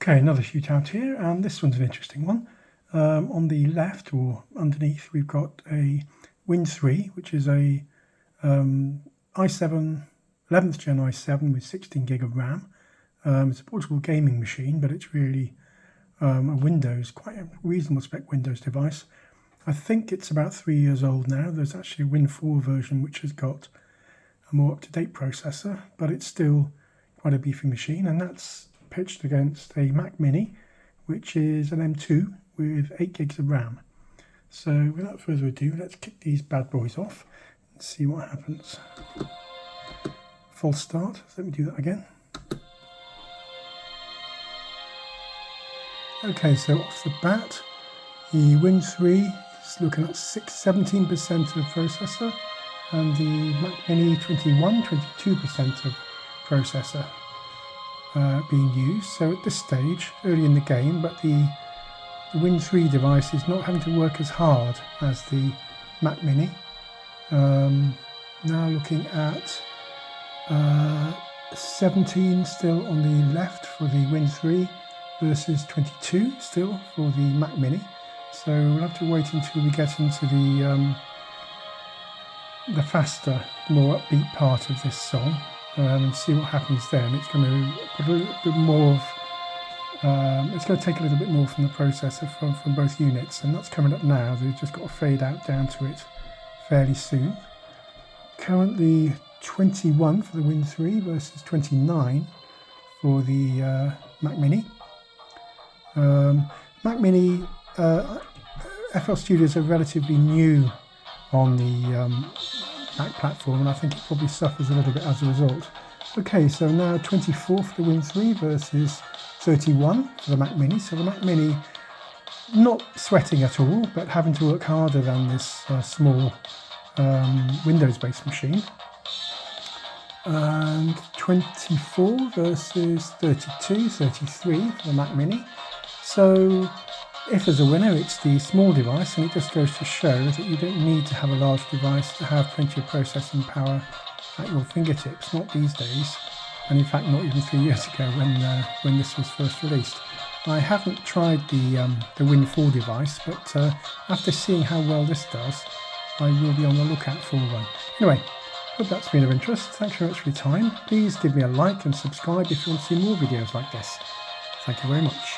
Okay, another shootout here, and this one's an interesting one. On the left or underneath, we've got a Win3, which is a i7, 11th gen i7 with 16 gig of RAM. It's a portable gaming machine, but it's really a Windows, quite a reasonable spec Windows device. I think it's about 3 years old now. There's actually a Win4 version which has got a more up-to-date processor, but it's still quite a beefy machine, and that's pitched against a Mac Mini, which is an M2 with 8 gigs of RAM. So without further ado, let's kick these bad boys off and see what happens. False start, so let me do that again. Okay, so off the bat, the Win3 is looking at 17% of processor, and the Mac Mini 22% of processor being used. So at this stage, early in the game, but the Win3 device is not having to work as hard as the Mac Mini. Now looking at 17 still on the left for the Win3 versus 22 still for the Mac Mini. So we'll have to wait until we get into the faster, more upbeat part of this song and see what happens then. It's going to put a little bit more of, it's going to take a little bit more from the processor from both units, and that's coming up now. They've just got to fade out down to it fairly soon. Currently 21 for the Win3 versus 29 for the Mac Mini. Mac Mini, FL Studios are relatively new on the Mac platform, and I think it probably suffers a little bit as a result. Okay, so now 24 for the Win3 versus 31 for the Mac Mini. So the Mac Mini not sweating at all, but having to work harder than this small Windows-based machine. And 24 versus 32, 33 for the Mac Mini. So if there's a winner, it's the small device, and it just goes to show that you don't need to have a large device to have plenty of processing power at your fingertips, not these days, and in fact not even 3 years ago when this was first released. I haven't tried the Win4 device, but after seeing how well this does, I will be on the lookout for one. Anyway, hope that's been of interest. Thanks very much for your time. Please give me a like and subscribe if you want to see more videos like this. Thank you very much.